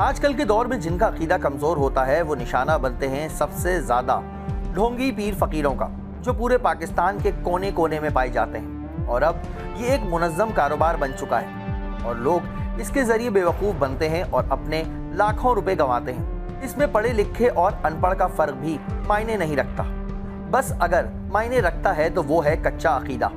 आजकल के दौर में जिनका अकीदा कमजोर होता है वो निशाना बनते हैं सबसे ज्यादा ढोंगी पीर फकीरों का, जो पूरे पाकिस्तान के कोने कोने में पाए जाते हैं। और अब ये एक मुनज़्ज़म कारोबार बन चुका है और लोग इसके जरिए बेवकूफ़ बनते हैं और अपने लाखों रुपए गंवाते हैं। इसमें पढ़े लिखे और अनपढ़ का फ़र्क भी मायने नहीं रखता, बस अगर मायने रखता है तो वो है कच्चा अकीदा।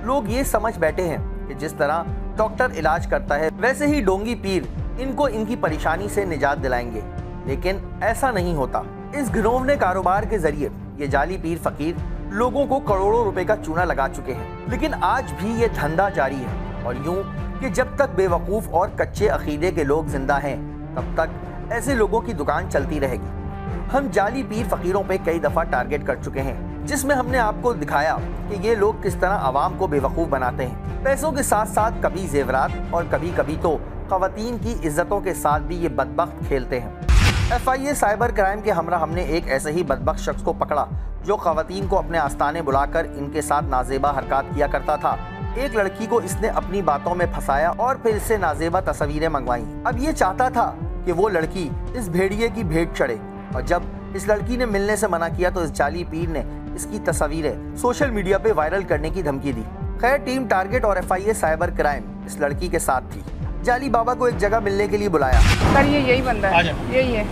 लोग ये समझ बैठे हैं कि जिस तरह डॉक्टर इलाज करता है वैसे ही ढोंगी पीर इनको इनकी परेशानी से निजात दिलाएंगे, लेकिन ऐसा नहीं होता। इस घिनौने कारोबार के जरिए ये जाली पीर फकीर लोगों को करोड़ों रुपए का चूना लगा चुके हैं, लेकिन आज भी ये धंधा जारी है। और यूं कि जब तक बेवकूफ़ और कच्चे अकीदे के लोग जिंदा हैं तब तक ऐसे लोगों की दुकान चलती रहेगी। हम जाली पीर फकीरों पे कई दफ़ा टारगेट कर चुके हैं, जिसमें हमने आपको दिखाया कि ये लोग किस तरह आवाम को बेवकूफ़ बनाते हैं। पैसों के साथ साथ कभी जेवरात और कभी कभी तो ख़वातीन की इज्जतों के साथ भी ये बदबख्त खेलते हैं। FIA साइबर क्राइम के हमरा हमने एक ऐसे ही बदबख्त शख्स को पकड़ा जो ख़वातीन को अपने आस्थाने बुलाकर इनके साथ नाजेबा हरकत किया करता था। एक लड़की को इसने अपनी बातों में फंसाया और फिर इससे नाजेबा तस्वीरें मंगवाई। अब ये चाहता था कि वो लड़की इस भेड़िए की भेंट चढ़े, और जब इस लड़की ने मिलने से मना किया तो इस जाली पीर ने इसकी तस्वीरें सोशल मीडिया पे वायरल करने की धमकी दी। खैर, टीम टारगेट और FIA साइबर क्राइम इस लड़की के साथ थी। जाली बाबा को एक जगह मिलने के लिए बुलाया। सर ये यही बंदा है, यही है।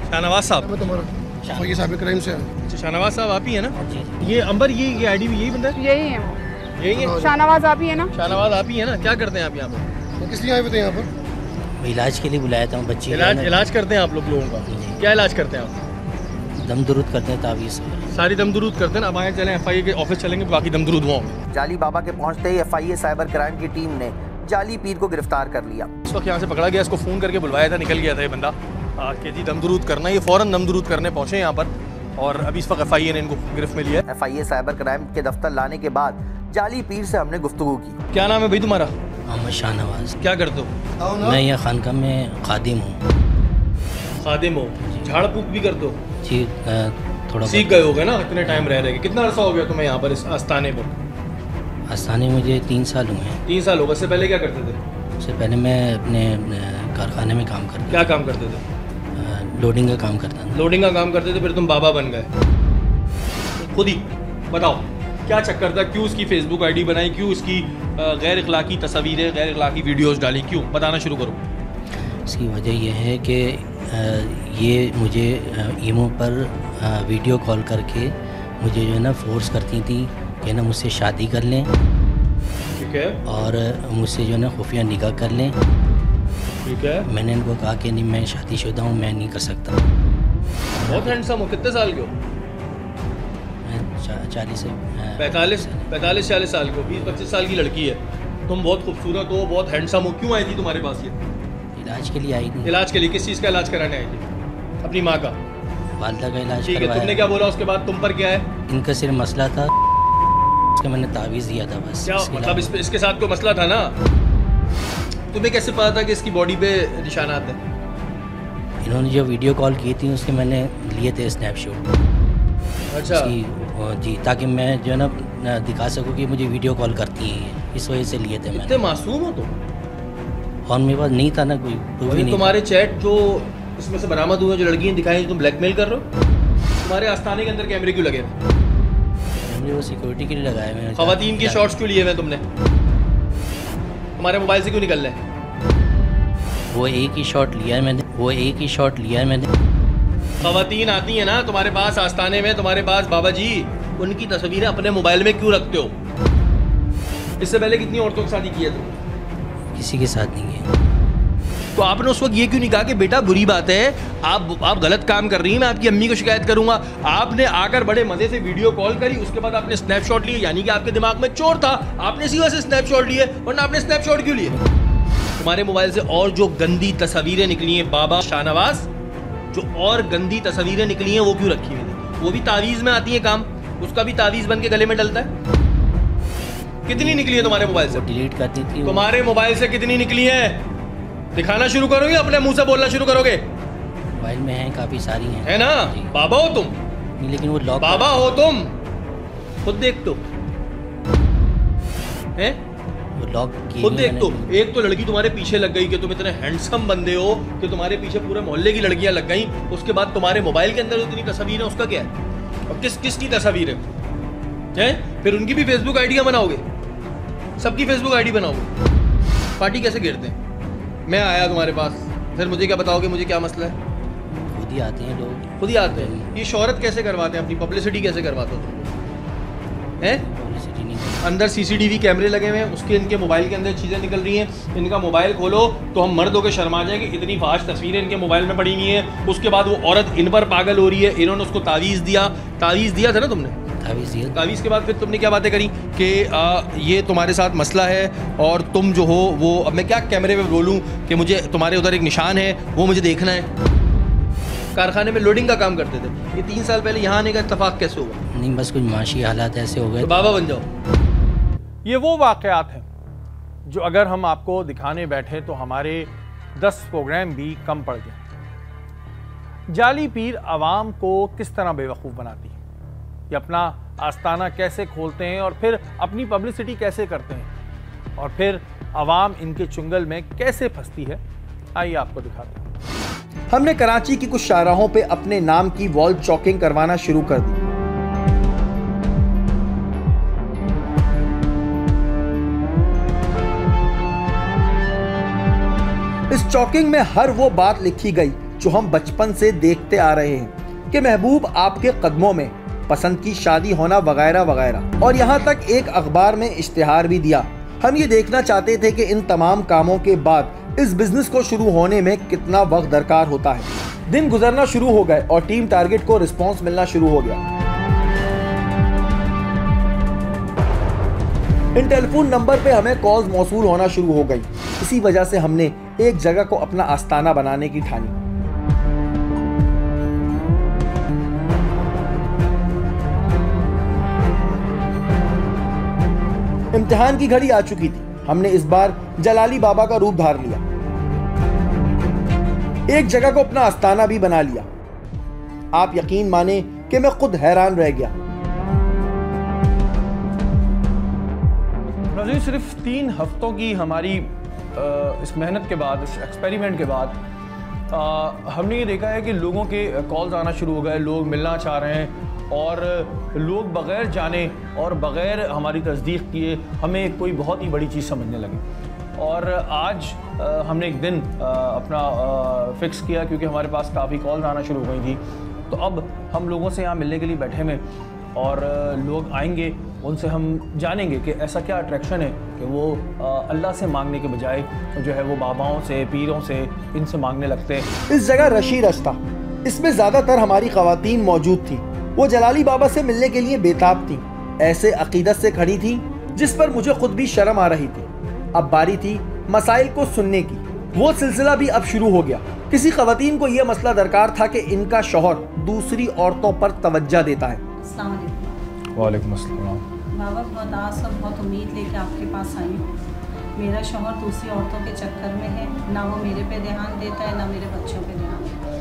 शाहनवाज साहब, ये साइबर क्राइम से है। शाहनवाज साहब आप ही है ना? ये अंबर, ये आईडी भी यही बंदा है? यही है, यही है। शाहनवाज आप ही है ना? शाहनवाज आप ही है ना? क्या करते हैं आप यहाँ पर? तो किस लिए आए हुए थे यहाँ पर? इलाज के लिए बुलाया था बच्ची। इलाज करते हैं आप लोगों का? क्या इलाज करते हैं आप? दम दुरूद करते हैं, तावीज़ सारी दम दुरूद करते हैं। अब आए चलें FIA के ऑफिस चलेंगे, बाकी दम दुरूद वहाँ होंगे। जाली बाबा के पहुंचते ही FIA साइबर क्राइम की टीम ने जाली पीर को गिरफ्तार कर लिया। इस वक्त यहाँ से पकड़ा गया, इसको फ़ोन करके बुलवाया था, निकल गया था ये बंदा कि जी दम दुरूद करना। ये फ़ौरन दम दुरूद करने पहुँचे यहाँ पर और अभी इस वक्त FIA ने इनको गिरफ्त में लिया। FIA साइबर क्राइम के दफ्तर लाने के बाद जाली पीर से हमने गुफ्तगू की। क्या नाम है भाई तुम्हारा? मोहम्मद शाहनवाज। क्या करते हो? मैं यहाँ खानका में खादिम हूँ। खादिम हो? झाड़ फूक भी करते हो? जी, थोड़ा सीख गए होगे ना इतने टाइम रह रहे। कितना अर्सा हो गया तुम्हें यहाँ पर इस आस्थाने पर? आस्थाने मुझे 3 साल हुए हैं। 3 साल होगा। इससे पहले क्या करते थे? उससे पहले मैं अपने कारखाने में काम करता। क्या काम करते थे? लोडिंग का काम करता था। लोडिंग का काम करते थे, फिर तुम बाबा बन गए। खुद ही बताओ क्या चक्कर था? क्यों उसकी फेसबुक आईडी बनाई? क्यों उसकी गैर इखलाकी तस्वीरें, गैर इखलाकी वीडियोस डाली? क्यों? बताना शुरू करो। इसकी वजह यह है कि ये मुझे ईमो पर वीडियो कॉल करके मुझे जो है ना फोर्स करती थी कि ना मुझसे शादी कर लें। ठीक है। और मुझसे जो है ना खुफिया निकाह कर लें। ठीक है। मैंने इनको कहा कि नहीं, मैं शादीशुदा हूँ, मैं नहीं कर सकता। बहुत हैंडसम हो। कितने साल के हो? मैं 40 से 45-40 साल के हो। 20-25 साल की लड़की है। तुम बहुत खूबसूरत हो, बहुत हैंडसम हो। क्यों आई थी तुम्हारे पास ये? इलाज के लिए आई थी। इलाज के लिए? किस चीज़ का इलाज कराने आई थी? अपनी माँ का? वालिदा का इलाज। ठीक है। तुमने क्या बोला उसके बाद? तुम पर क्या है? इनका सिर्फ मसला था, इसका मैंने तावीज़ दिया था बस। क्या मतलब इसके साथ कोई मसला था ना? तुम्हें कैसे पता था कि इसकी बॉडी पे निशानात हैं? इन्होंने जो वीडियो कॉल की थी उसके मैंने लिए थे स्नैपशॉट। अच्छा जी, ताकि मैं जो है ना दिखा सकूं कि मुझे वीडियो कॉल करती है, इस वजह से लिए थे मैंने। इतने मासूम हो तुम? और मेरे पास नहीं था ना कोई प्रूफ ही नहीं। तुम्हारे चैट जो इसमें से बरामद हुए, जो लड़कियां दिखाई, तुम ब्लैकमेल कर रहे हो? तुम्हारे आस्थाने के अंदर कैमरे क्यों लगे? कैमरे वो सिक्योरिटी के लिए लगाए हुए हैं। खवातीन के शॉट्स क्यों लिए हुए तुमने? तुम्हारे मोबाइल से क्यों निकल रहे? वो एक ही शॉट लिया है मैंने। खवातीन आती है ना तुम्हारे पास आस्थाने में, तुम्हारे पास बाबा जी, उनकी तस्वीरें अपने मोबाइल में क्यों रखते हो? इससे पहले कितनी औरतों की शादी की है तुमने? किसी के साथ नहीं है। तो आपने उस वक्त ये क्यों नहीं कहा कि बेटा बुरी बात है, आप गलत काम कर रही हैं, मैं आपकी अम्मी को शिकायत करूंगा? आपने आकर बड़े मजे से वीडियो कॉल करी, उसके बाद आपने स्नैपशॉट लिए, यानी कि आपके दिमाग में चोर था, आपने इसी वजह से स्नैपशॉट लिए। वरना आपने स्नैपशॉट क्यों लिए? तुम्हारे मोबाइल से और जो गंदी तस्वीरें निकली हैं बाबा शाहनवाज, जो और गंदी तस्वीरें निकली हैं वो क्यों रखी हुई है? वो भी तावीज़ में आती है काम, उसका भी तावीज़ बन के गले में डलता है। कितनी निकली है तुम्हारे मोबाइल से? डिलीट करती थी। तुम्हारे मोबाइल से कितनी निकली है? दिखाना शुरू करोगे, अपने मुंह से बोलना शुरू करोगे? मोबाइल में हैं, काफ़ी सारी हैं। है ना? बाबा हो तुम? नहीं, लेकिन वो लॉक। बाबा हो तुम? खुद देख तो हैं? लॉक किए खुद हुए देख, तो मैंने। एक तो लड़की तुम्हारे पीछे लग गई कि तुम इतने हैंडसम बंदे हो कि तुम्हारे पीछे पूरे मोहल्ले की लड़कियां लग गई। उसके बाद तुम्हारे मोबाइल के अंदर इतनी तस्वीर है, उसका क्या है? और किसकी तस्वीर है? फिर उनकी भी फेसबुक आईडियां बनाओगे, सबकी फेसबुक आईडी बनाओगे, पार्टी कैसे घेरते हैं? मैं आया तुम्हारे पास, फिर मुझे क्या बताओगे मुझे क्या मसला है? खुद ही आते हैं लोग, खुद ही आते हैं। ये शोहरत कैसे करवाते हैं, अपनी पब्लिसिटी कैसे करवाते हो तुम? हैं? पब्लिसिटी नहीं करते। अंदर सीसीटीवी कैमरे लगे हुए हैं, उसके इनके मोबाइल के अंदर चीज़ें निकल रही हैं। इनका मोबाइल खोलो तो हम मर्द होकर शर्मा जाएंगे, इतनी फाश तस्वीरें इनके मोबाइल में पड़ी हुई हैं। उसके बाद वो औरत इन पर पागल हो रही है, इन्होंने उसको तावीज़ दिया था ना तुमने? तावीज़ के बाद फिर तुमने क्या बातें करी कि ये तुम्हारे साथ मसला है और तुम जो हो वो, अब मैं क्या कैमरे में बोलूँ कि मुझे तुम्हारे उधर एक निशान है वो मुझे देखना है। कारखाने में लोडिंग का काम करते थे, ये 3 साल पहले यहाँ आने का इत्तेफाक कैसे हुआ? नहीं, बस कुछ माशी हालात ऐसे हो गए। तो बाबा बन जाओ। ये वो वाक़यात हैं जो अगर हम आपको दिखाने बैठे तो हमारे 10 प्रोग्राम भी कम पड़ गए। जाली पीर आवाम को किस तरह बेवकूफ़ बनाती है, ये अपना आस्ताना कैसे खोलते हैं और फिर अपनी पब्लिसिटी कैसे करते हैं, और फिर आवाम इनके चुंगल में कैसे फंसती है, आइए आपको दिखाते हैं। हमने कराची की कुछ शाहराहों पे अपने नाम की वॉल चॉकिंग करवाना शुरू कर दी। इस चॉकिंग में हर वो बात लिखी गई जो हम बचपन से देखते आ रहे हैं कि महबूब आपके कदमों में, पसंद की शादी होना वगैरह वगैरह। और यहाँ तक एक अखबार में इश्तिहार भी दिया। हम ये देखना चाहते थे कि इन तमाम कामों के बाद इस बिजनेस को शुरू होने में कितना वक्त दरकार होता है। दिन गुजरना शुरू हो गए और टीम टारगेट को रिस्पॉन्स मिलना शुरू हो गया। इन टेलीफोन नंबर पे हमें कॉल्स मौसूल होना शुरू हो गई। इसी वजह से हमने एक जगह को अपना आस्ताना बनाने की ठानी। इम्तिहान की घड़ी आ चुकी थी। हमने इस बार जलाली बाबा का रूप धार लिया, एक जगह को अपना आस्ताना भी बना लिया। आप यकीन माने कि मैं खुद हैरान रह गया। नाज़रीन, सिर्फ 3 हफ्तों की हमारी इस मेहनत के बाद, इस एक्सपेरिमेंट के बाद हमने ये देखा है कि लोगों के कॉल्स आना शुरू हो गए, लोग मिलना चाह रहे हैं और लोग बग़ैर जाने और बग़ैर हमारी तस्दीक किए हमें कोई बहुत ही बड़ी चीज़ समझने लगी। और आज हमने एक दिन अपना फ़िक्स किया, क्योंकि हमारे पास काफ़ी कॉल्स आना शुरू हो गई थी। तो अब हम लोगों से यहाँ मिलने के लिए बैठे हुए और लोग आएंगे, उनसे हम जानेंगे कि ऐसा क्या अट्रैक्शन है कि वो अल्लाह से मांगने के बजाय जो है वो बाबाओं से, पीरों से, इनसे मांगने लगते हैं। इस जगह रशी रस्ता, इसमें ज़्यादातर हमारी ख़वातीन मौजूद थी। वो जलाली बाबा से मिलने के लिए बेताब थी, ऐसे अकीदत से खड़ी थी जिस पर मुझे खुद भी शर्म आ रही थी। अब बारी थी मसाइल को सुनने की। वो सिलसिला भी अब शुरू हो गया। किसी ख़वातीन को यह मसला दरकार था कि इनका शौहर दूसरी औरतों पर तवज्जो देता है। वालेकुम अस्सलाम। बाबा, बहुत आस और बहुत उम्मीद लेके आपके पास आई हूँ। मेरा शौहर दूसरी औरतों के चक्कर में है, ना वो मेरे पे ध्यान देता है ना मेरे बच्चों पे ध्यान देता है।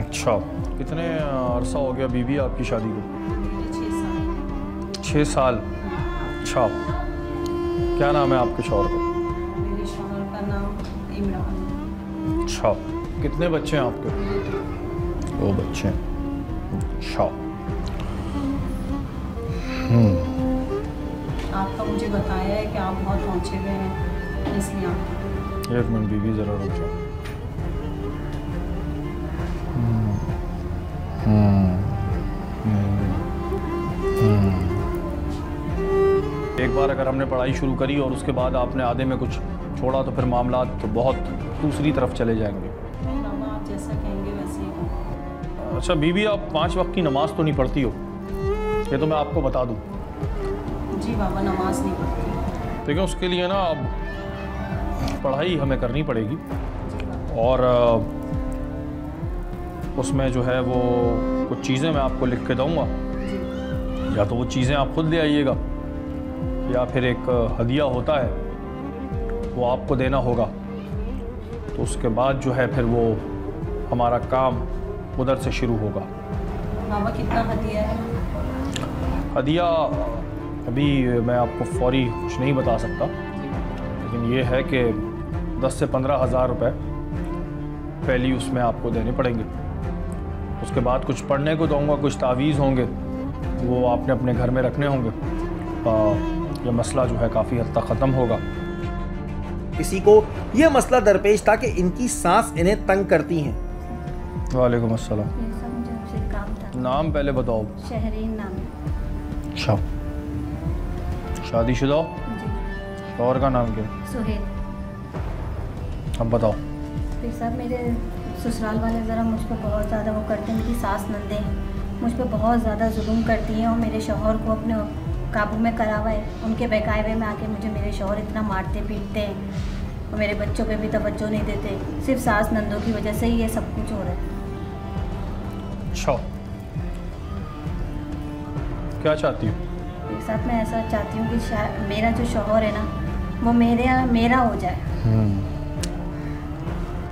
अच्छा, कितने अरसा हो गया बीबी आपकी शादी को? मेरे 6 साल। 6 साल। अच्छा, क्या नाम है आपके शौहर का? मेरे शौहर का नाम इमरान। अच्छा, कितने बच्चे हैं आपके? 2 बच्चे हैं। अच्छा। आपका मुझे बताया है कि आप बहुत पहुँचे हुए हैं, इसलिए आप। एक मिनट बीबी, ज़रा रुक जाओ। एक बार अगर हमने पढ़ाई शुरू करी और उसके बाद आपने आधे में कुछ छोड़ा तो फिर मामला तो बहुत दूसरी तरफ चले जाएंगे। बाबा, आप जैसा कहेंगे वैसे ही हो। अच्छा बीबी, आप 5 वक्त की नमाज तो नहीं पढ़ती हो, ये तो मैं आपको बता दूं। जी बाबा, नमाज नहीं पढ़ती। देखिए, उसके लिए ना अब पढ़ाई हमें करनी पड़ेगी और उसमें जो है वो कुछ चीज़ें मैं आपको लिख के दूँगा, या तो वो चीज़ें आप खुद ले आइएगा या फिर एक हदिया होता है वो आपको देना होगा। तो उसके बाद जो है फिर वो हमारा काम उधर से शुरू होगा। बाबा, कितना हदिया है? हदिया अभी मैं आपको फौरी कुछ नहीं बता सकता, लेकिन ये है कि 10 से 15 हज़ार रुपये पहली उसमें आपको देने पड़ेंगे। उसके बाद कुछ पढ़ने को दूँगा, कुछ तावीज़ होंगे, वो आपने अपने घर में रखने होंगे। ये मसला जो है काफ़ी हद तक ख़त्म होगा। किसी को यह मसला दरपेश था कि इनकी सांस इन्हें तंग करती हैं। वालेकुम अस्सलाम। मुझे आपसे काम था। नाम पहले बताओ। शहरीन नाम है। अच्छा, शादीशुदा हो? जी। और का नाम क्या? सुहेल। अब बताओ। फिर साहब मेरे ससुराल वाले ज़रा मुझ पर बहुत ज़्यादा वो करते हैं। मेरी सास नंदें मुझ पर बहुत ज़्यादा जुल्म करती हैं और मेरे शौहर को अपने काबू में करा हुआ है। उनके बहकावे में आके मुझे मेरे शौहर इतना मारते पीटते हैं और मेरे बच्चों पे भी तवज्जो नहीं देते। सिर्फ सास नंदों की वजह से ही ये सब कुछ हो रहा है। अच्छा, क्या चाहती हो? एक साथ मैं ऐसा चाहती हूँ कि मेरा जो शौहर है ना वो मेरा हो जाए।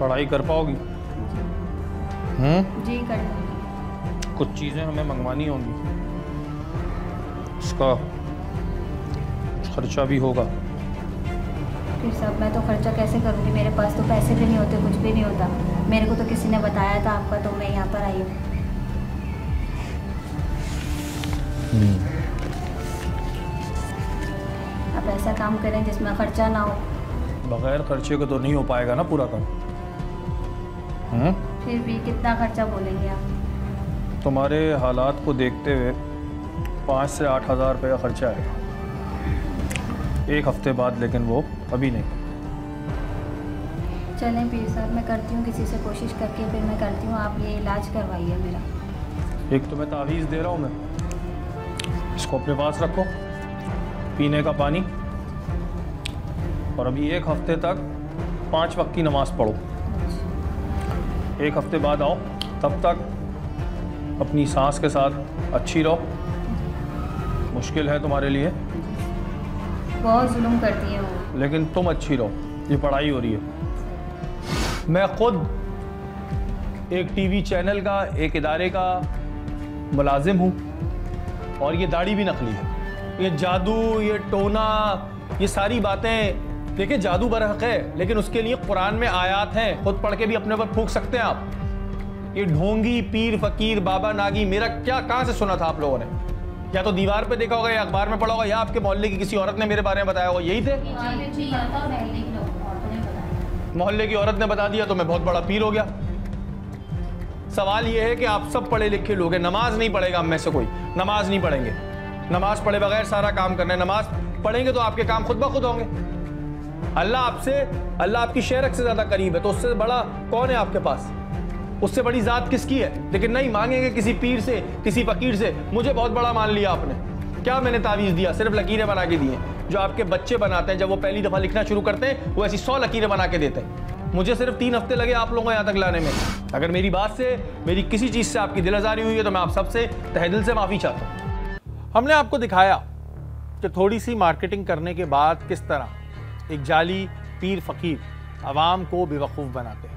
पढ़ाई कर पाओगी? जी कर लूँगी। कुछ चीज़ें हमें मंगवानी होंगी, उसका खर्चा भी होगा। फिर साहब मैं तो खर्चा कैसे करूँगी? मेरे पास तो पैसे भी नहीं होते, कुछ भी नहीं होता। मेरे को तो किसी ने बताया था आपका, तो मैं यहाँ पर आई हूँ। आप ऐसा काम करें जिसमें खर्चा ना हो। बगैर खर्चे को तो नहीं हो पाएगा ना पूरा काम। फिर भी कितना खर्चा बोलेंगे आप? तुम्हारे हालात को देखते हुए 5 से 8 हज़ार रुपये का खर्चा आएगा एक हफ्ते बाद, लेकिन वो अभी नहीं। चलें पीर साहब, मैं करती हूँ किसी से कोशिश करके, फिर मैं करती हूँ। आप ये इलाज करवाइए मेरा। एक तो मैं तावीज़ दे रहा हूँ, मैं इसको अपने पास रखो, पीने का पानी, और अभी 1 हफ्ते तक 5 वक्त की नमाज़ पढ़ो। 1 हफ्ते बाद आओ, तब तक अपनी सांस के साथ अच्छी रहो। मुश्किल है तुम्हारे लिए, बहुत जुल्म करती है वो, लेकिन तुम अच्छी रहो। ये पढ़ाई हो रही है। मैं खुद एक टीवी चैनल का, एक इदारे का मुलाजिम हूँ, और ये दाढ़ी भी नकली है। ये जादू, ये टोना, ये सारी बातें, देखिए जादू बरहक है, लेकिन उसके लिए कुरान में आयात हैं, खुद पढ़ के भी अपने पर फूंक सकते हैं आप। ये ढोंगी, पीर, फकीर, बाबा, नागी, मेरा क्या कहाँ से सुना था आप लोगों ने? या तो दीवार पे देखा होगा, या अखबार में पढ़ा होगा, या आपके मोहल्ले की किसी औरत ने मेरे बारे में बताया होगा। यही थे, मोहल्ले की औरत ने बता दिया तो मैं बहुत बड़ा पीर हो गया। सवाल ये है कि आप सब पढ़े लिखे लोग हैं, नमाज नहीं पढ़ेगा हम में से कोई, नमाज नहीं पढ़ेंगे। नमाज पढ़े बगैर सारा काम करना है, नमाज पढ़ेंगे तो आपके काम खुद ब खुद होंगे। अल्लाह आपकी शेरक से ज्यादा करीब है, तो उससे बड़ा कौन है आपके पास? उससे बड़ी जात किसकी है? लेकिन नहीं, मांगेंगे किसी पीर से, किसी फकीर से। मुझे बहुत बड़ा मान लिया आपने। क्या मैंने तावीज़ दिया? सिर्फ लकीरें बना के दी हैं। जो आपके बच्चे बनाते हैं, जब वो पहली दफ़ा लिखना शुरू करते हैं, वो ऐसी 100 लकीरें बना के देते हैं। मुझे सिर्फ 3 हफ्ते लगे आप लोगों को यहाँ तक लाने में। अगर मेरी बात से, मेरी किसी चीज़ से आपकी दिल आज़ारी हुई है, तो मैं आप सबसे तहे दिल से माफ़ी चाहता हूँ। हमने आपको दिखाया कि थोड़ी सी मार्केटिंग करने के बाद किस तरह एक जाली पीर फकीर आवाम को बेवकूफ़ बनाते हैं।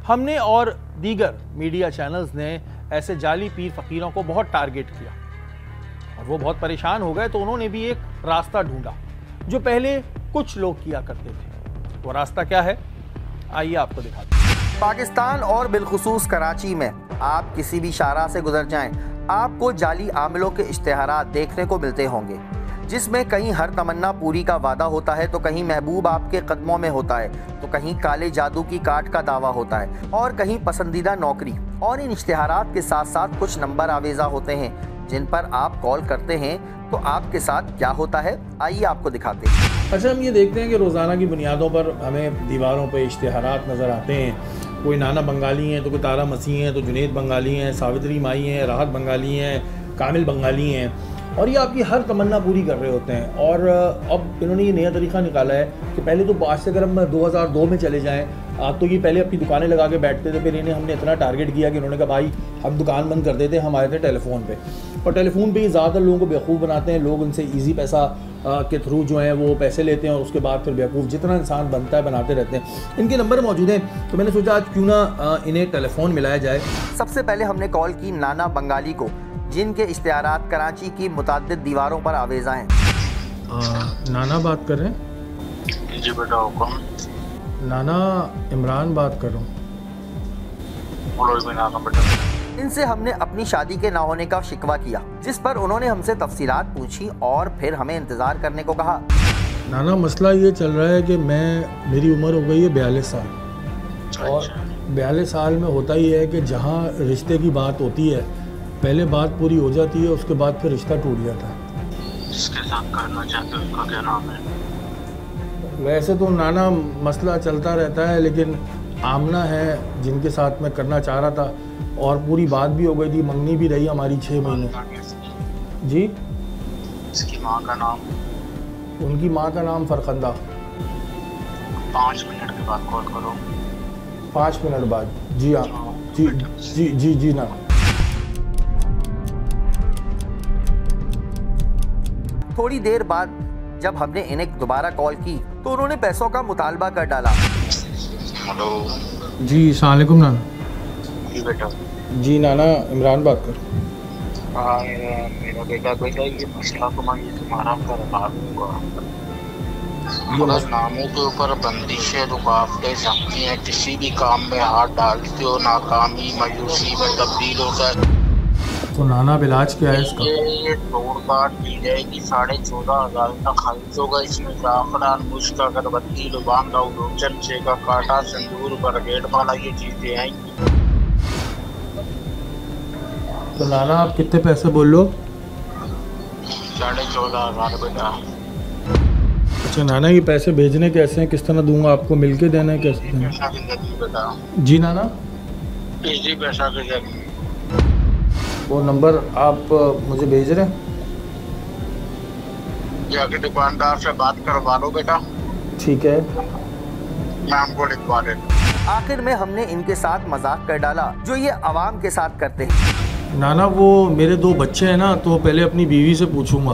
हमने और दीगर मीडिया चैनल्स ने ऐसे जाली पीर फकीरों को बहुत टारगेट किया, और वो बहुत परेशान हो गए, तो उन्होंने भी एक रास्ता ढूंढा जो पहले कुछ लोग किया करते थे। वो रास्ता क्या है, आइए आपको दिखाते हैं। पाकिस्तान और बिलखुसूस कराची में आप किसी भी शाहराह से गुजर जाएं, आपको जाली आमिलों के इश्तिहारात देखने को मिलते होंगे, जिसमें कहीं हर तमन्ना पूरी का वादा होता है, तो कहीं महबूब आपके कदमों में होता है, तो कहीं काले जादू की काट का दावा होता है, और कहीं पसंदीदा नौकरी। और इन इश्तिहारात के साथ साथ कुछ नंबर आवेजा होते हैं जिन पर आप कॉल करते हैं, तो आपके साथ क्या होता है, आइए आपको दिखाते हैं। अच्छा, हम ये देखते हैं कि रोज़ाना की बुनियादों पर हमें दीवारों पर इश्तिहारात नज़र आते हैं। कोई नाना बंगाली हैं, तो कोई तारा मसीह हैं, तो जुनेद बंगाली हैं, सावित्री माई हैं, राहत बंगाली हैं, कामिल बंगाली हैं, और ये आपकी हर तमन्ना पूरी कर रहे होते हैं। और अब इन्होंने ये नया तरीका निकाला है कि पहले तो आज से अगर हम 2002 में चले जाएं, तो ये पहले अपनी दुकानें लगा के बैठते थे, फिर इन्हें हमने इतना टारगेट किया कि उन्होंने कहा भाई हम दुकान बंद कर देते, हम आए थे टेलीफोन पे, और टेलीफोन पे ही ज़्यादातर लोगों को बेवकूफ़ बनाते हैं। लोग उनसे ईजी पैसा के थ्रू जो है वो पैसे लेते हैं, और उसके बाद फिर बेवकूफ़ जितना इंसान बनता है बनाते रहते हैं। इनके नंबर मौजूद हैं, तो मैंने सोचा आज क्यों ना इन्हें टेलीफोन मिलाया जाए। सबसे पहले हमने कॉल की नाना बंगाली को, जिनके इश्तिहारात कराची की मुताद्दिद दीवारों पर आवेजा हैं। नाना बात कर रहे हैं? जी बेटा हुक्म। नाना इमरान बात कर रहा हूँ। बोलो नाना बेटा। इनसे हमने अपनी शादी के ना होने का शिकवा किया, जिस पर उन्होंने हमसे तफसीलात पूछी और फिर हमें इंतजार करने को कहा। नाना मसला ये चल रहा है कि मेरी उम्र हो गई है 42 साल, और 42 साल में होता ही है कि जहाँ रिश्ते की बात होती है पहले बात पूरी हो जाती है, उसके बाद फिर रिश्ता टूट जाता है। जिसके साथ करना चाहते हो उसका क्या नाम है? वैसे तो नाना मसला चलता रहता है, लेकिन आमना है जिनके साथ मैं करना चाह रहा था, और पूरी बात भी हो गई थी, मंगनी भी रही हमारी 6 महीने। जी? इसकी माँ का नाम? उनकी माँ का नाम फरखंदा। 5 मिनट के बाद कॉल करो। 5 मिनट बाद? जी हाँ। जी जी जी जी ना। थोड़ी देर बाद जब हमने इन्हें दोबारा कॉल की तो उन्होंने पैसों का मुतालबा कर डाला। हेलो। जी अस्सलाम वालेकुम नाना। जी बेटा। जी नाना इमरान बात कर। हाँ मेरा बेटा ये मसला तुम्हारा करवा दूंगा। नामों के ऊपर बंदिशें, रुकावटें, जख्मी है, किसी भी काम में हाथ डालते हो नाकामी मायूसी में तब्दील होता है। तो नाना इलाज क्या है इसका? ये तोड़पाट की जाएगी। 14,500 का खर्च होगा। इसमें जाफरान, मुश्क, अगरबत्ती, लुबान, लोचन, का काटा, संदूर, बरगेड वाला ये चीजें आएंगी। तो नाना आप कितने पैसे बोल लो? 14,500 बेटा। अच्छा नाना ये पैसे भेजने कैसे हैं, किस तरह दूंगा आपको? मिलके देना है कैसे देना? पैसा के जरिए बेटा। जी नाना? इसी पैसा के जरिए। वो नंबर आप मुझे भेज रहे हैं? जाके दुकानदार से बात करवा लो बेटा। ठीक है, मैं हमको लिखवा देता। आखिर में हमने इनके साथ मजाक कर डाला जो ये अवाम के साथ करते हैं। नाना वो मेरे 2 बच्चे हैं ना, तो पहले अपनी बीवी से पूछूंगा,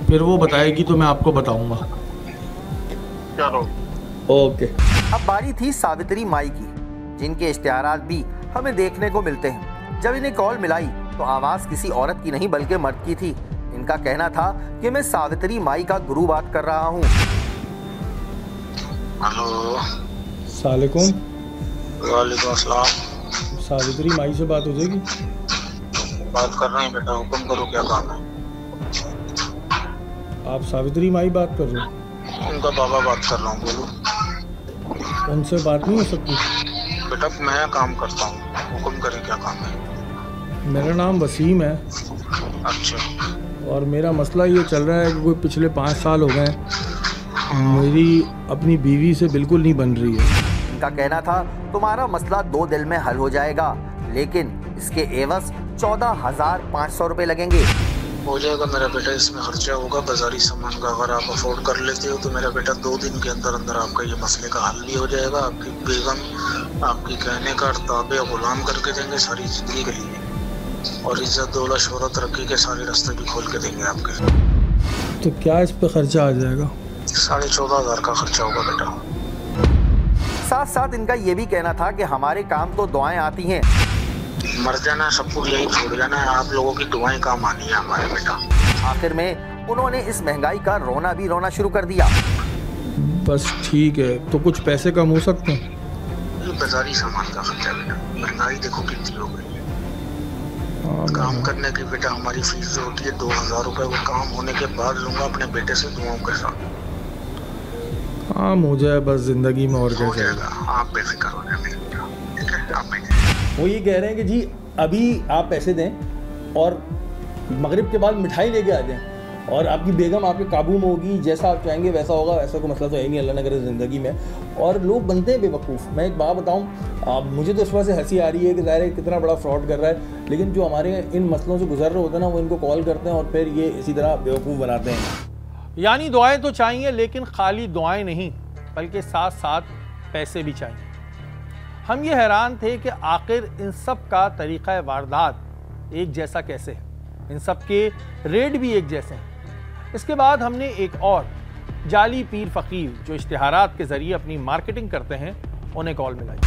फिर वो बताएगी तो मैं आपको बताऊंगा। चलो ओके। अब बारी थी सावित्री माई की, जिनके इश्तिहारात भी हमें देखने को मिलते हैं। जब इन्हें कॉल मिलाई तो आवाज़ किसी औरत की नहीं बल्कि मर्द की थी। इनका कहना था कि मैं सावित्री माई का गुरु बात कर रहा हूँ। हेलो। सलामुअलैकुम। वालेकुम अस्सलाम। सावित्री माई से बात हो जाएगी? बात कर रहे हैं बेटा, हुक्म करो क्या काम है? आप सावित्री माई बात कर रहे हो? उनका बाबा बात कर रहा हूँ, बोलो। उनसे बात नहीं हो सकती? बेटा मैं काम करता हूँ, हुक्म करें क्या काम है? मेरा नाम वसीम है। अच्छा। और मेरा मसला ये चल रहा है कि कोई पिछले 5 साल हो गए मेरी अपनी बीवी से बिल्कुल नहीं बन रही है। इनका कहना था तुम्हारा मसला 2 दिन में हल हो जाएगा, लेकिन इसके एवज 14,500 रुपए लगेंगे। हो जाएगा मेरा बेटा, इसमें खर्चा होगा बाजारी सामान का। अगर आप अफोर्ड कर लेते हो तो मेरा बेटा 2 दिन के अंदर अंदर आपका ये मसले का हल भी हो जाएगा। आपकी बेगम आपकी कहने का ताबे गुलाम करके देंगे सारी जिंदगी के लिए, और इज्जत दौलत शोहरत तरक्की के सारे रास्ते भी खोल के देंगे आपके। तो क्या इस पे खर्चा आ जाएगा? 14,500 का खर्चा होगा बेटा। साथ साथ इनका ये भी कहना था कि हमारे काम तो दुआएं आती हैं। मर जाना सब कुछ यही छोड़ जाना है, आप लोगों की दुआएं काम आनी है हमारे बेटा। आखिर में उन्होंने इस महंगाई का रोना भी रोना शुरू कर दिया। बस ठीक है, तो कुछ पैसे कम हो सकते हैं? ये बाजारी सामान का खर्चा बेटा, महंगाई देखो कितनी हो गई है। काम करने की बेटा हमारी फीस जो होती है 2,000 रुपये, वो काम होने के बाद लूंगा अपने बेटे से दुआओं के साथ। काम हो जाए बस जिंदगी में, और क्या जाएगा। आप बेफिक्र हो जाए बेटा, ठीक है? आप वो ये कह रहे हैं कि जी अभी आप पैसे दें और मगरिब के बाद मिठाई लेके आ जाएं और आपकी बेगम आपके काबू में होगी, जैसा आप चाहेंगे वैसा होगा। ऐसा कोई मसला तो है नहीं, अल्लाह न करे ज़िंदगी में। और लोग बनते हैं बेवकूफ़। मैं एक बात बताऊं, मुझे तो इस वजह से हंसी आ रही है कि ज़ाहिर है कितना बड़ा फ्रॉड कर रहा है, लेकिन जो हमारे इन मसलों से गुजर रहे होते हैं ना, वो इनको कॉल करते हैं और फिर ये इसी तरह बेवकूफ़ बनाते हैं। यानी दुआएँ तो चाहिए, लेकिन खाली दुआएँ नहीं बल्कि साथ साथ पैसे भी चाहिए। हम ये हैरान थे कि आखिर इन सब का तरीक़ा वारदात एक जैसा कैसे है, इन सब के रेट भी एक जैसे हैं। इसके बाद हमने एक और जाली पीर फ़कीर जो इश्तिहारात के ज़रिए अपनी मार्केटिंग करते हैं, उन्हें कॉल मिलाई।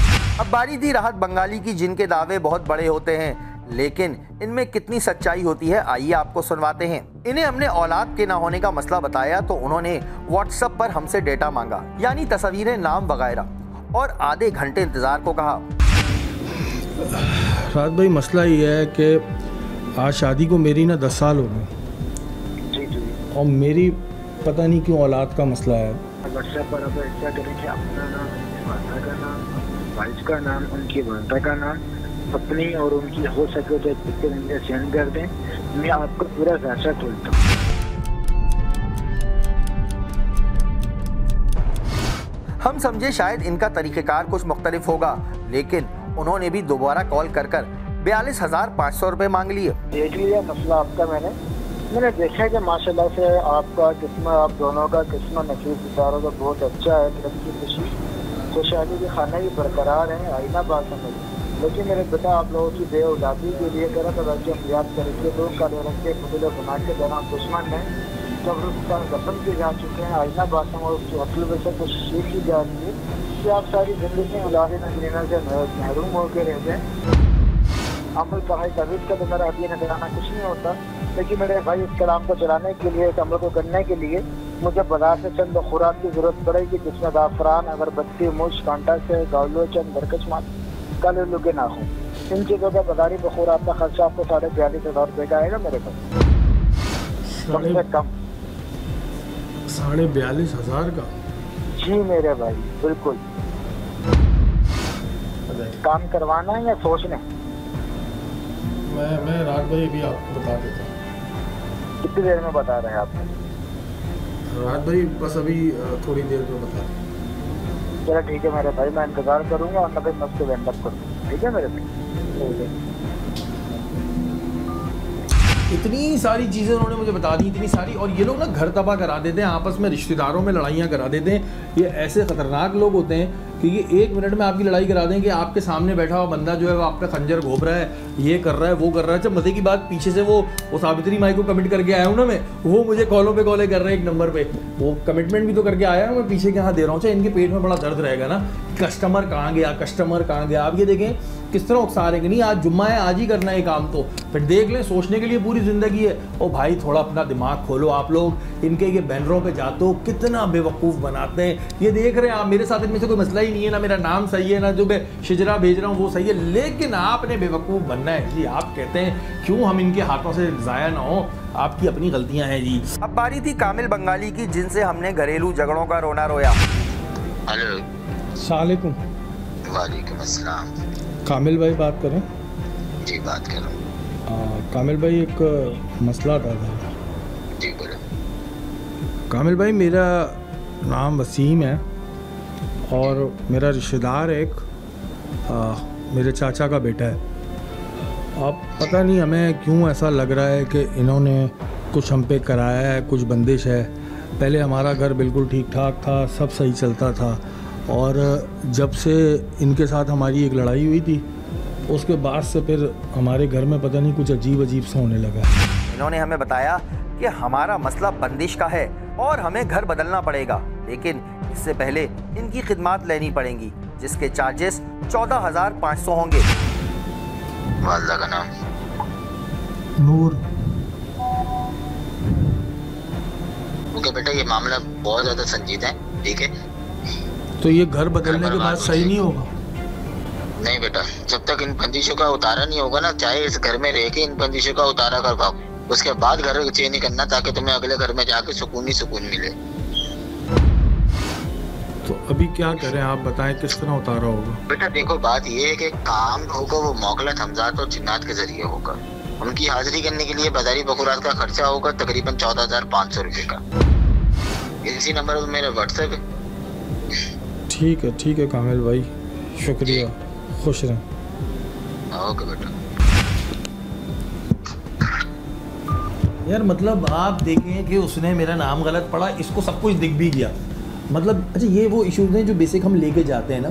अब बारी थी राहत बंगाली की, जिनके दावे बहुत बड़े होते हैं लेकिन इनमें कितनी सच्चाई होती है आइए आपको सुनवाते हैं। इन्हें हमने औलाद के ना होने का मसला बताया तो उन्होंने व्हाट्सएप पर हमसे डेटा मांगा, यानी तस्वीरें, नाम वगैरह, और आधे घंटे इंतजार को कहा। राहत भाई मसला ये है कि आज शादी को मेरी ना 10 साल हो गए और मेरी पता नहीं क्यों औलाद का मसला है। व्हाट्सएप पर अब ऐसा करें कि अपना नाम, वालदा का नाम, वाइफ का नाम, उनकी वालदा का नाम, अपनी और उनकी हो सके तो पिक्चर मुझे सेंड कर दें, मैं आपको पूरा पैसा खोलता हूँ। हम समझे शायद इनका तरीक़ेकार कुछ मुख्तलिफ होगा, लेकिन उन्होंने भी दोबारा कॉल कर 42,500 रुपये मांग लिए। देख लिया मसला आपका, मैंने देखा है कि माशाल्लाह से आपका किस्मत, आप दोनों का किस्मत नसीब सितारों का बहुत अच्छा है, तरक्की खुशी खुशहाली के खाने भी बरकरार हैं, आईना बात समझ। लेकिन मेरे बेटा आप लोगों की बेऔलादी के लिए करा तो राज्य हम याद करेंगे, लोग काले रंग के फुल बना के दौरान दुश्मन है, कब्रिस्तान दफन के जा चुके हैं, आईना बात समझ। असल में से कुछ सीख की जा रही है कि आप सारी जिंदगी औलाद नजरीना से महरूम होकर रह गए। अमल का है तवीज़ का तो मेरा अभी नजराना कुछ नहीं होता, लेकिन मेरे भाई इस कलाम को चलाने के लिए, इस अमल को करने के लिए मुझे बाजार से चंद खुराक की जरूरत पड़ेगी, जिसमें ज़ाफ़रान, अगरबत्ती, मूछ, कांटा से गावलो, चंद दरकश माल, काले लुगे ना हो। इन चीज़ों का बाजारी बखूर आपका खर्चा आपको 42,500 रुपये का आएगा मेरे पास, कम से कम 42,500 का। जी मेरे भाई बिल्कुल। काम करवाना है या सोचना है? मैं रात भाई अभी आपको बता देता हूँ। कितनी देर में बता रहे हैं आप? रात भाई बस अभी थोड़ी देर में बता दें। चलो ठीक है मेरे भाई, मैं इंतज़ार करूँगा और नबे मस्त को एंड अप करूँगा, ठीक है मेरे भाई। इतनी सारी चीज़ें उन्होंने मुझे बता दी, इतनी सारी, और ये लोग ना घर तबाह करा देते हैं, आपस में रिश्तेदारों में लड़ाइयाँ करा देते हैं। ये ऐसे ख़तरनाक लोग होते हैं कि ये 1 मिनट में आपकी लड़ाई करा दें कि आपके सामने बैठा हुआ बंदा जो है वो आप पे खंजर घोप रहा है, ये कर रहा है, वो कर रहा है। जब मजे की बात, पीछे से वो सावित्री माई को कमिट करके आया हूँ ना मैं, वो मुझे कॉलों पे कॉलें कर रहे हैं 1 नंबर पे, वो कमिटमेंट भी तो करके आया हूँ मैं, पीछे के यहाँ दे रहा हूँ। इनके पेट में बड़ा दर्द रहेगा ना, कस्टमर कहाँ गया, कस्टमर कहाँ गया। आप ये देखें किस तरह उकसा रहे हैं कि नहीं आज जुम्मा है, आज ही करना है काम, तो फिर देख लें, सोचने के लिए पूरी ज़िंदगी है। ओ भाई थोड़ा अपना दिमाग खोलो आप लोग। इनके ये बैनरों पे जाते हो, कितना बेवकूफ़ बनाते हैं। ये देख रहे हैं आप, मेरे साथ इनमें से कोई मसला ही नहीं है, ना मेरा नाम सही है, ना जो मैं शिजरा भेज रहा हूँ वो सही है, लेकिन आपने बेवकूफ़ बनना है जी। आप कहते हैं क्यों हम इनके हाथों से ज़ाया ना हो, आपकी अपनी गलतियाँ हैं जी। अब बारी थी कामिल बंगाली की, जिनसे हमने घरेलू झगड़ों का रोना रोया। हेलो, सलामुअलैकुम। वालेकुम अस्सलाम। कामिल भाई बात करें? जी बात कर रहा हूँ। कामिल भाई एक मसला था। जी बोलो। कामिल भाई मेरा नाम वसीम है और मेरा रिश्तेदार एक मेरे चाचा का बेटा है। अब पता नहीं हमें क्यों ऐसा लग रहा है कि इन्होंने कुछ हम पे कराया है, कुछ बंदिश है। पहले हमारा घर बिल्कुल ठीक ठाक था, सब सही चलता था, और जब से इनके साथ हमारी एक लड़ाई हुई थी उसके बाद से फिर हमारे घर में पता नहीं कुछ अजीब अजीब सा होने लगा। इन्होंने हमें बताया कि हमारा मसला बंदिश का है और हमें घर बदलना पड़ेगा, लेकिन इससे पहले इनकी खिदमत लेनी पड़ेंगी, जिसके चार्जेस 14,500 होंगे। वालदा का नाम? नूर। ओके बेटा, ये मामला बहुत ज़्यादा संजीदा है, ठीक है? तो ये घर बदलने के बाद सही नहीं होगा? नहीं बेटा, जब तक इन बंदिशों का उतारा नहीं होगा ना, चाहे इस घर में रह के इन बंदिशों का उतारा कर पाओ, उसके बाद घर चेंज नहीं करना, ताकि तुम्हें अगले घर में जाके सुकून ही सुकून मिले। तो अभी क्या करें आप बताएं, किस तरह उतारा होगा? बेटा देखो, बात ये है कि काम होगा वो मोकलत, हमजात और जिन्नात के जरिए होगा। उनकी हाजिरी करने के लिए बाजारी बखूरात का खर्चा होगा तकरीबन 14,500 रुपये का। इसी नंबर पर मेरा व्हाट्सएप है। ठीक है कामिल भाई, शुक्रिया, खुश रहें। ओके बेटा। यार मतलब आप देखें कि उसने मेरा नाम गलत पढ़ा, इसको सब कुछ दिख भी गया। मतलब अच्छा, ये वो इश्यूज हैं जो बेसिक हम लेके जाते हैं ना,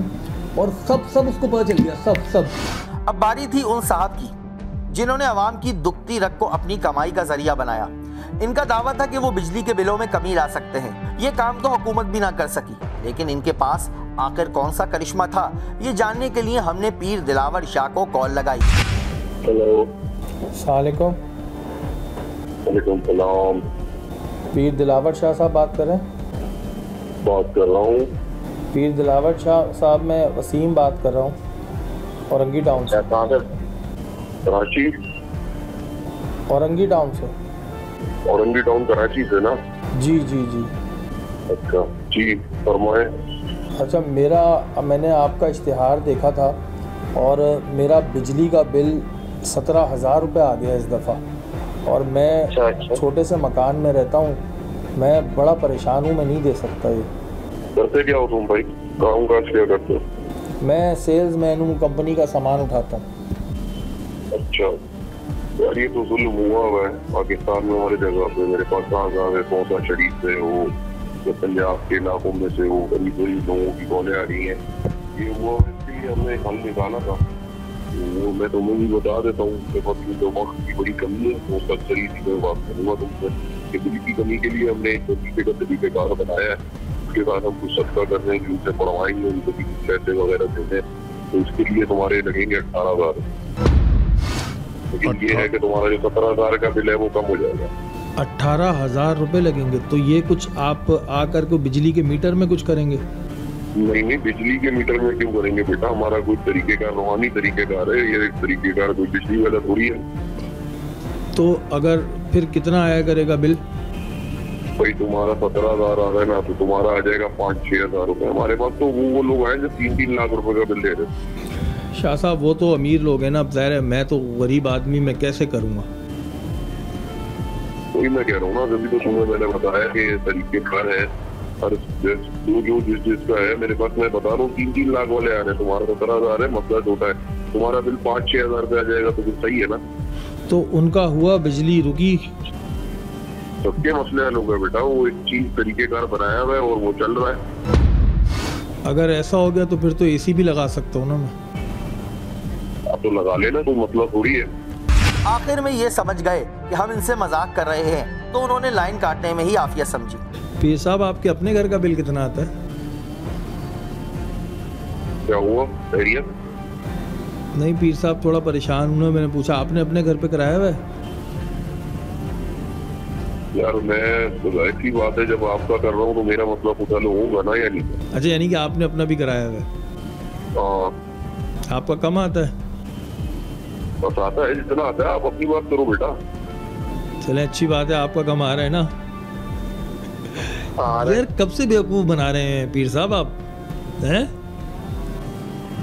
और सब उसको पता चल गया, सब। अब बारी थी उन साहब की जिन्होंने अवाम की दुखती रग को अपनी कमाई का जरिया बनाया। इनका दावा था कि वो बिजली के बिलों में कमी ला सकते हैं। ये काम तो हुकूमत भी ना कर सकी, लेकिन इनके पास आखिर कौन सा करिश्मा था, ये जानने के लिए हमने पीर दिलावर शाह को कॉल लगाई। हेलो। अस्सलामुअलैकुम। वालेकुम सलाम। पीर दिलावर शाह साहब बात कर रहे हैं? बात कर रहा हूँ। पीर दिलावर शाह साहब, मैं वसीम बात कर रहा हूँ, औरंगी टाउन से। कहाँ से? कराची। औरंगी टाउन से। औरंगी टाउन कराची से ना? जी जी जी। अच्छा जी, फरमाएं। अच्छा, मैंने आपका इश्तिहार देखा था और मेरा बिजली का बिल 17,000 रुपये आ गया इस दफ़ा, और मैं छोटे से मकान में रहता हूँ। मैं बड़ा परेशान हूँ, मैं नहीं दे सकता ये। करते क्या हो तुम भाई? काम काज क्या करते हो? मैं सेल्समैन हूँ, कंपनी का सामान उठाता हूँ। अच्छा यार, ये तो जुल्म हुआ है पाकिस्तान में हमारे जगह पे। मेरे पास कहाँ है, कौन सा शरीफ से हो, तो पंजाब के इलाकों में से हो, गरीब गरीब लोगों की कॉलें आ रही हैं। ये हुआ, इसके लिए हमने एक हल निकाला था। वो मैं तुम्हें भी बता देता हूँ कि वक्त की बड़ी कमी है, तो उसका सही मैं बात करूँगा तुमसे कि बिजली की कमी के लिए हमने एक तरीकेकार बनाया है। उसके बाद हम कुछ सस्ता कर रहे हैं कि उनसे पढ़वाएंगे, उनको भी पैसे वगैरह देते हैं, तो उसके लिए तुम्हारे लगेंगे 18,000। लेकिन ये है कि तुम्हारा जो 17,000 का बिल है वो कम हो जाएगा। 18,000 रुपये लगेंगे? तो ये कुछ आप आकर को बिजली के मीटर में कुछ करेंगे? नहीं, बिजली के मीटर में क्यों करेंगे बेटा? हमारा कोई तरीकेकार, रूहानी तरीकेकार है। ये एक तरीकेकार कोई बिजली वाला थोड़ी है। तो अगर फिर कितना आया करेगा बिल? भाई तुम्हारा 17,000 आ रहा है ना, तो तुम्हारा आ जाएगा 5-6 हज़ार रुपये। हमारे पास तो वो लोग आए जो 3-3 लाख रुपए का बिल दे रहे हैं। शाह साहब, वो तो अमीर लोग हैं ना, अब ज़ाहिर है मैं तो गरीब आदमी, मैं कैसे करूँगा? वही मैं कह रहा हूँ ना, जब भी तो तुम्हें मैंने बताया कि तरीकेकार है। और जो जिसका है मेरे पास, मैं बता रहा हूँ 3-3 लाख वाले आ रहे हैं। तुम्हारा 17,000 है, मसला छोटा है। तुम्हारा बिल 5-6 हज़ार रुपये आ जाएगा, तो फिर सही है ना? तो उनका हुआ, बिजली रुकी, सबके मसले हल होंगे बेटा। वो एक चीज तरीकेकार बनाया हुआ है और वो चल रहा है। अगर ऐसा हो गया तो फिर तो एसी भी लगा सकता हूँ ना मैं। आप तो लगा लेना, कोई मतलब थोड़ी है। आखिर में ये समझ गए कि हम इनसे मजाक कर रहे हैं, तो उन्होंने लाइन काटने में ही आफियत समझी। पीर साहब, आपके अपने घर का बिल कितना आता है? क्या हुआ? खैरियत? नहीं पीर साहब, थोड़ा परेशान हूँ। मैंने पूछा, आपने अपने घर पे कराया हुआ है? यार मैं तो ऐसी बात है, जब आपका कर रहा हूँ तो मेरा मतलब उठा लो होगा ना, या नहीं? अच्छा, यानी कि आपने अपना भी कराया हुआ है? हाँ। आपका कम आता है? बस आता है जितना आता है। आप अपनी बात करो बेटा। चले, अच्छी बात है, आपका कम आ रहा है ना। यार कब से बेवकूफ बना रहे हैं पीर साहब आप, हैं?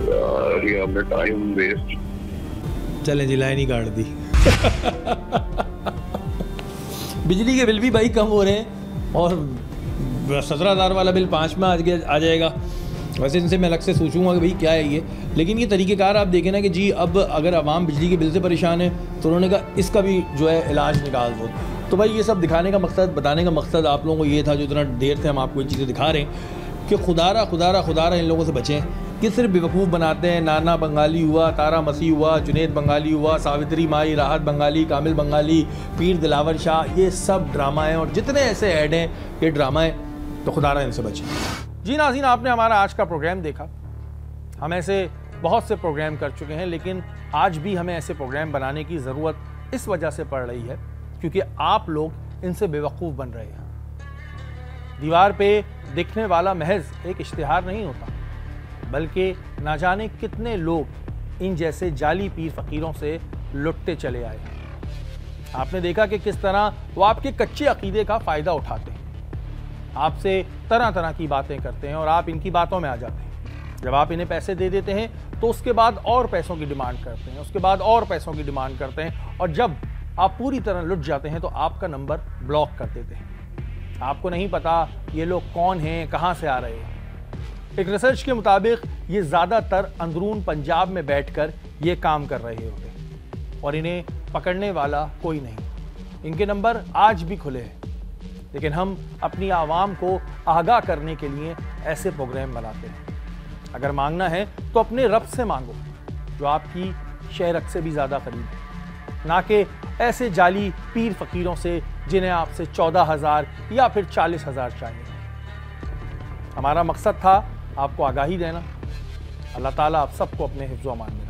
यार ये हमने टाइम वेस्ट। चलें जी, लाइन ही काट दी। बिजली के बिल भी भाई कम हो रहे हैं, और 17,000 वाला बिल 5 में आ जाएगा। वैसे इनसे मैं अलग से सोचूंगा कि भाई क्या है ये, लेकिन ये तरीक़ेकार आप देखें ना कि जी अब अगर आवाम बिजली के बिल से परेशान है, तो उन्होंने कहा इसका भी जो है इलाज निकाल दो। तो भाई ये सब दिखाने का मकसद, बताने का मकसद आप लोगों को ये था, जो इतना देर से हम आपको ये चीज़ें दिखा रहे हैं कि खुदारा इन लोगों से बचें कि सिर्फ बेवकूफ़ बनाते हैं। नाना बंगाली हुआ, तारा मसीह हुआ, जुनेद बंगाली हुआ, सावित्री माई, राहत बंगाली, कामिल बंगाली, पीर दिलावर शाह, ये सब ड्रामा हैं। और जितने ऐसे ऐड हैं ये ड्रामा है, तो खुदारा इनसे बचें। जी नाज़रीन, आपने हमारा आज का प्रोग्राम देखा। हम ऐसे बहुत से प्रोग्राम कर चुके हैं, लेकिन आज भी हमें ऐसे प्रोग्राम बनाने की ज़रूरत इस वजह से पड़ रही है क्योंकि आप लोग इनसे बेवकूफ़ बन रहे हैं। दीवार पे दिखने वाला महज एक इश्तिहार नहीं होता, बल्कि ना जाने कितने लोग इन जैसे जाली पीर फ़कीरों से लुटते चले आए हैं। आपने देखा कि किस तरह वो आपके कच्चे अकीदे का फ़ायदा उठाते हैं, आपसे तरह तरह की बातें करते हैं और आप इनकी बातों में आ जाते हैं। जब आप इन्हें पैसे दे देते हैं तो उसके बाद और पैसों की डिमांड करते हैं, उसके बाद और पैसों की डिमांड करते हैं, और जब आप पूरी तरह लुट जाते हैं तो आपका नंबर ब्लॉक कर देते हैं। आपको नहीं पता ये लोग कौन हैं, कहाँ से आ रहे हैं। एक रिसर्च के मुताबिक ये ज़्यादातर अंदरून पंजाब में बैठकर ये काम कर रहे होते हैं और इन्हें पकड़ने वाला कोई नहीं। इनके नंबर आज भी खुले हैं, लेकिन हम अपनी आवाम को आगाह करने के लिए ऐसे प्रोग्राम बनाते हैं। अगर मांगना है तो अपने रब से मांगो जो आपकी शहरत से भी ज़्यादा करीब है, ना कि ऐसे जाली पीर फ़कीरों से जिन्हें आपसे 14,000 या फिर 40,000 चाहिए। हमारा मकसद था आपको आगाही देना। अल्लाह ताला आप सबको अपने हिफ्ज़-ओ-अमान में